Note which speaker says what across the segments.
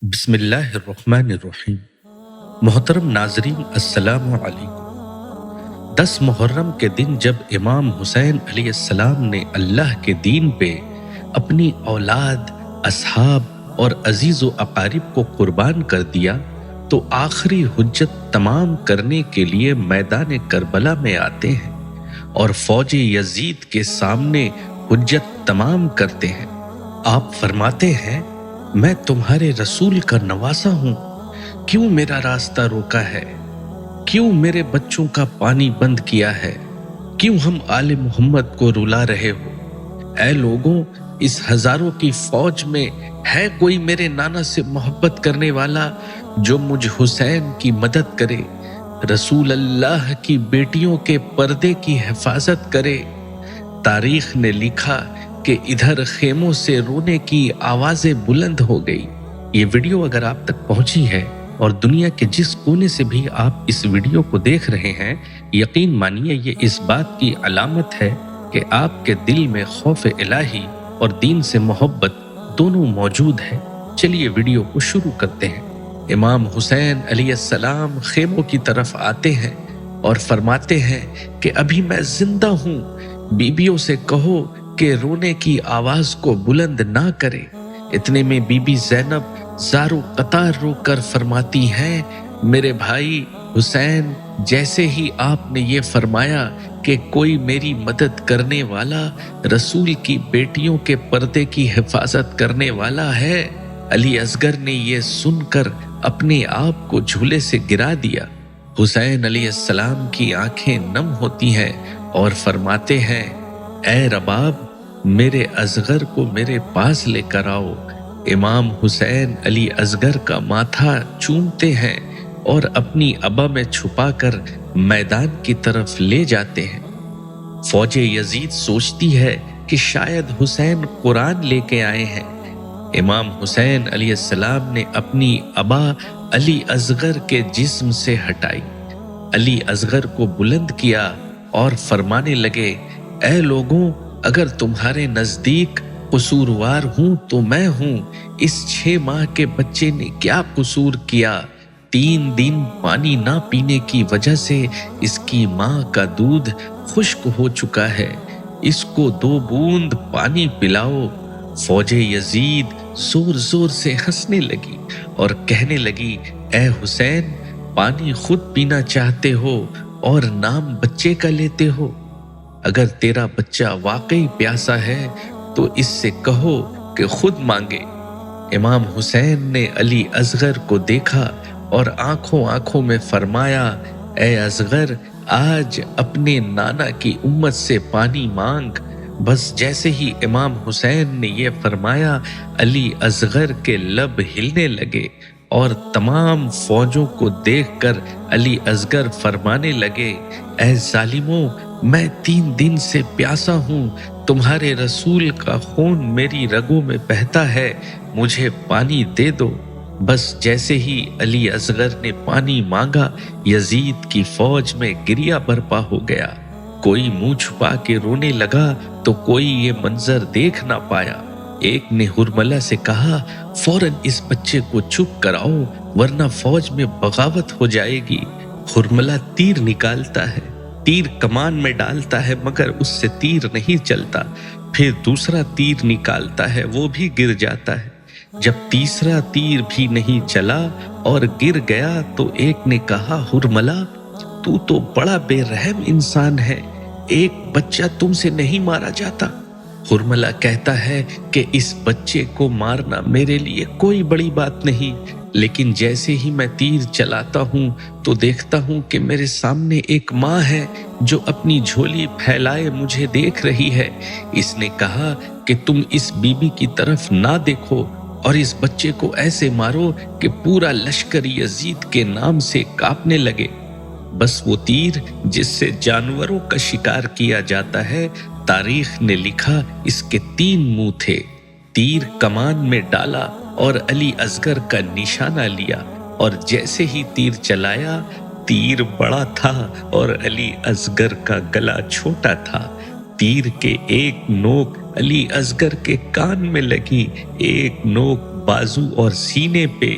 Speaker 1: बिस्मिल्लाहिर्रहमानिर्रहीम। मोहतरम नाजरीन, अस्सलाम वालेकुम। 10 मुहर्रम के दिन जब इमाम हुसैन अलैहिस्सलाम ने अल्लाह के दीन पे अपनी औलाद, असहाब और अजीज व अकारिब को कुर्बान कर दिया तो आखिरी हुज्जत तमाम करने के लिए मैदान करबला में आते हैं और फौज यजीद के सामने हुज्जत तमाम करते हैं। आप फरमाते हैं, मैं तुम्हारे रसूल का नवासा हूं, क्यों मेरा रास्ता रोका है? क्यों मेरे बच्चों का पानी बंद किया है? क्यों हम आले मोहम्मद को रुला रहे हो? ऐ लोगों, इस हजारों की फौज में है कोई मेरे नाना से मोहब्बत करने वाला जो मुझ हुसैन की मदद करे, रसूल अल्लाह की बेटियों के पर्दे की हिफाजत करे। तारीख ने लिखा कि इधर खेमों से रोने की आवाजें बुलंद हो गई। ये वीडियो अगर आप तक पहुंची है और दुनिया के जिस कोने से भी आप इस वीडियो को देख रहे हैं, यकीन मानिए ये इस बात की अलामत है कि आपके दिल में खौफ इलाही और दीन से मोहब्बत दोनों मौजूद है। चलिए वीडियो को शुरू करते हैं। इमाम हुसैन अलैहिस्सलाम खेमों की तरफ आते हैं और फरमाते हैं कि अभी मैं जिंदा हूँ, बीबियों से कहो कि रोने की आवाज को बुलंद ना करे। इतने में बीबी ज़ैनब ज़ारो कतार रोकर फरमाती हैं, मेरे भाई हुसैन, जैसे ही आपने ये फरमाया कि कोई मेरी मदद करने वाला रसूल की बेटियों के पर्दे की हिफाजत करने वाला है, अली असगर ने ये सुनकर अपने आप को झूले से गिरा दिया। हुसैन अलैहिस्सलाम की आंखें नम होती हैं और फरमाते हैं, ऐ रबाब, मेरे असगर को मेरे पास लेकर आओ। इमाम हुसैन अली असगर का माथा चूमते हैं और अपनी अबा में छुपाकर मैदान की तरफ ले जाते हैं। फौजे यजीद सोचती है कि शायद हुसैन कुरान लेके आए हैं। इमाम हुसैन अलैहिस्सलाम ने अपनी अबा अली असगर के जिस्म से हटाई, अली असगर को बुलंद किया और फरमाने लगे, ऐ लोगों, अगर तुम्हारे नजदीक कसूरवार हूं तो मैं हूं। इस 6 माह के बच्चे ने क्या कसूर किया? 3 दिन पानी ना पीने की वजह से इसकी माँ का दूध खुश्क हो चुका है, इसको 2 बूंद पानी पिलाओ। फौजे यजीद जोर जोर से हंसने लगी और कहने लगी, ऐ हुसैन, पानी खुद पीना चाहते हो और नाम बच्चे का लेते हो? अगर तेरा बच्चा वाकई प्यासा है तो इससे कहो कि खुद मांगे। इमाम हुसैन ने अली असगर को देखा और आंखों आंखों में फरमाया, ऐ असगर, आज अपने नाना की उम्मत से पानी मांग। बस जैसे ही इमाम हुसैन ने यह फरमाया, अली असगर के लब हिलने लगे और तमाम फौजों को देखकर अली असगर फरमाने लगे, ऐ जालिमों, मैं 3 दिन से प्यासा हूँ, तुम्हारे रसूल का खून मेरी रगों में बहता है, मुझे पानी दे दो। बस जैसे ही अली असगर ने पानी मांगा, यजीद की फौज में गिरिया बरपा हो गया। कोई मुंह छुपा के रोने लगा तो कोई ये मंजर देख ना पाया। एक ने हुरमला से कहा, फौरन इस बच्चे को चुप कराओ वरना फौज में बगावत हो जाएगी। हुरमला तीर निकालता है, तीर कमान में डालता है मगर उससे तीर नहीं चलता। फिर दूसरा तीर निकालता है, वो भी गिर जाता है। जब तीसरा तीर भी नहीं चला और गिर गया तो एक ने कहा, हुरमला, तू तो बड़ा बेरहम इंसान है, एक बच्चा तुमसे नहीं मारा जाता? हुरमला कहता है कि इस बच्चे को मारना मेरे लिए कोई बड़ी बात नहीं, लेकिन जैसे ही मैं तीर चलाता हूँ तो देखता हूँ कि मेरे सामने एक माँ है जो अपनी झोली फैलाए मुझे देख रही है। इसने कहा कि तुम इस बीबी की तरफ ना देखो और इस बच्चे को ऐसे मारो कि पूरा लश्कर यजीद के नाम से कांपने लगे। बस वो तीर जिससे जानवरों का शिकार किया जाता है, तारीख ने लिखा इसके 3 मुंह थे। तीर कमान में डाला और अली असगर का निशाना लिया और जैसे ही तीर चलाया, तीर बड़ा था और अली असगर का गला छोटा था। तीर के एक नोक अली असगर के कान में लगी, एक नोक بازو اور سینے پہ،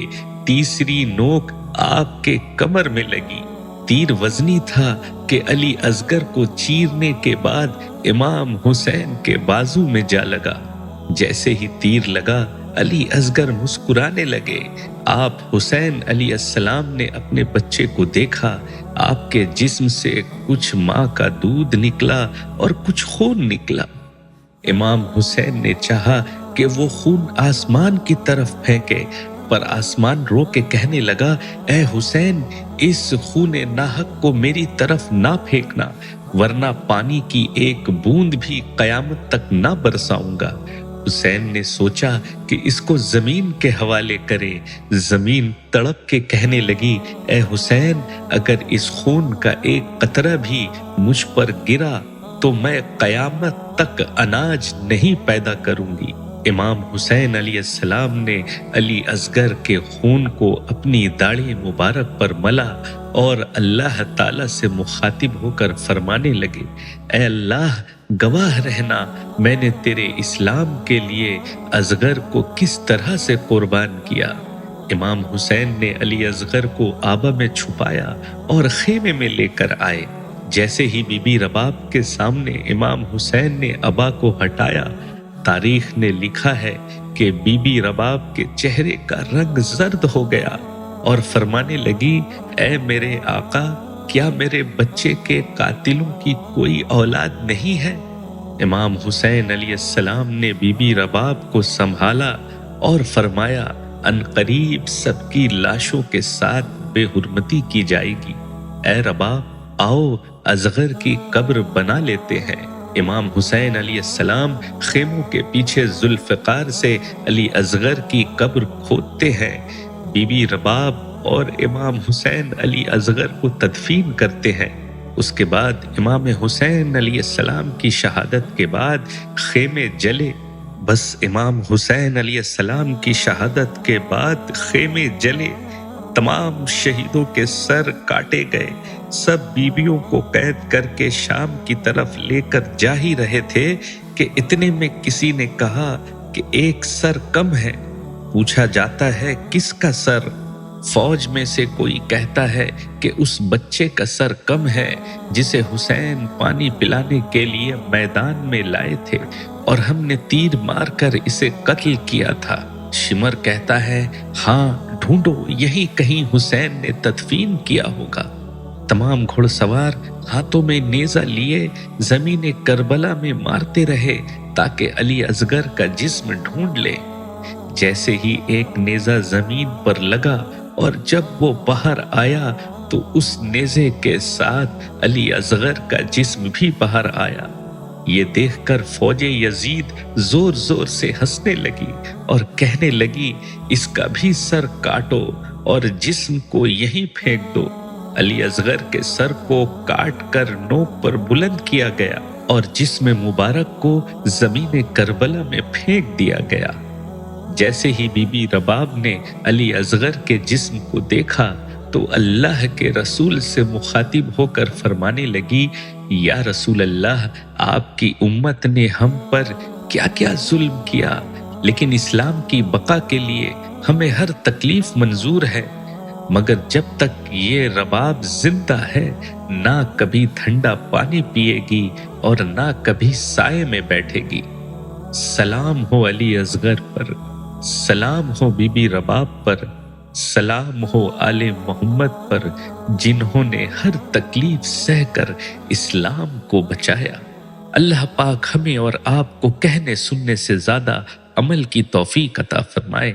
Speaker 1: تیسری نوک آپ کے کمر میں لگی۔ تیر وزنی تھا کہ علی اصغر کو چیرنے کے بعد امام حسین کے بازو میں جا لگا۔ جیسے ہی تیر لگا علی اصغر مسکرانے لگے۔ آپ حسین علیہ السلام نے اپنے بچے کو دیکھا۔ آپ کے جسم سے کچھ ماں کا دودھ نکلا اور کچھ خون نکلا۔ امام حسین نے چاہا کہ وہ خون آسمان کی طرف پھینکے، پر آسمان رو کے کہنے لگا، اے حسین، اس خون ناحق کو میری طرف نہ پھینکنا، ورنہ پانی کی ایک بوند بھی قیامت تک نہ برساؤں گا۔ حسین نے سوچا کہ اس کو زمین کے حوالے کرے۔ زمین تڑپ کے کہنے لگی، اے حسین، اگر اس خون کا ایک قطرہ بھی مجھ پر گرا تو میں قیامت تک اناج نہیں پیدا کروں گی۔ امام حسین علیہ السلام نے علی اصغر کے خون کو اپنی داڑھی مبارک پر ملا اور اللہ تعالی سے مخاطب ہو کر فرمانے لگے، اے اللہ، گواہ رہنا، میں نے تیرے اسلام کے لیے اصغر کو کس طرح سے قربان کیا۔ امام حسین نے علی اصغر کو آبا میں چھپایا اور خیمے میں لے کر آئے۔ جیسے ہی بی بی رباب کے سامنے امام حسین نے ابا کو ہٹایا، تاریخ نے لکھا ہے کہ بی بی رباب کے چہرے کا رنگ زرد ہو گیا اور فرمانے لگی، اے میرے آقا، کیا میرے بچے کے قاتلوں کی کوئی اولاد نہیں ہے؟ امام حسین علیہ السلام نے بی بی رباب کو سنبھالا اور فرمایا، ان قریب سب کی لاشوں کے ساتھ بے حرمتی کی جائے گی۔ اے رباب، آؤ اصغر کی قبر بنا لیتے ہیں۔ امام حسین علیہ السلام خیموں کے پیچھے ذوالفقار سے علی اصغر کی قبر کھودتے ہیں۔ بی بی رباب اور امام حسین علی اصغر کو تدفین کرتے ہیں۔ اس کے بعد امام حسین علیہ السلام کی شہادت کے بعد خیمے جلے۔ بس امام حسین علیہ السلام کی شہادت کے بعد خیمے جلے، تمام شہیدوں کے سر کاٹے گئے۔ سب بیویوں کو قید کر کے شام کی طرف لے کر جا ہی رہے تھے کہ اتنے میں کسی نے کہا کہ ایک سر کم ہے۔ پوچھا جاتا ہے کس کا سر؟ فوج میں سے کوئی کہتا ہے کہ اس بچے کا سر کم ہے جسے حسین پانی پلانے کے لیے میدان میں لائے تھے اور ہم نے تیر مار کر اسے قتل کیا تھا۔ شمر کہتا ہے، ہاں ڈھونڈو، یہی کہیں حسین نے تدفین کیا ہوگا۔ تمام گھڑ سوار ہاتھوں میں نیزہ لیے زمین کربلا میں مارتے رہے تاکہ علی اصغر کا جسم ڈھونڈ لے۔ جیسے ہی ایک نیزہ زمین پر لگا اور جب وہ باہر آیا تو اس نیزے کے ساتھ علی اصغر کا جسم بھی باہر آیا۔ یہ دیکھ کر فوج یزید زور زور سے ہنسنے لگی اور کہنے لگی، اس کا بھی سر کاٹو اور جسم کو یہیں پھینک دو۔ علی اصغر کے سر کو کاٹ کر نوک پر بلند کیا گیا اور جسم مبارک کو زمین کربلا میں پھینک دیا گیا۔ جیسے ہی بی بی رباب نے علی اصغر کے جسم کو دیکھا تو اللہ کے رسول سے مخاطب ہو کر فرمانے لگی، یا رسول اللہ، آپ کی امت نے ہم پر کیا کیا ظلم کیا، لیکن اسلام کی بقا کے لیے ہمیں ہر تکلیف منظور ہے، مگر جب تک یہ رباب زندہ ہے نہ کبھی ٹھنڈا پانی پیے گی اور نہ کبھی سائے میں بیٹھے گی۔ سلام ہو علی اصغر پر، سلام ہو بی بی رباب پر، سلام ہو آل محمد پر، جنہوں نے ہر تکلیف سہ کر اسلام کو بچایا۔ اللہ پاک ہمیں اور آپ کو کہنے سننے سے زیادہ عمل کی توفیق عطا فرمائے۔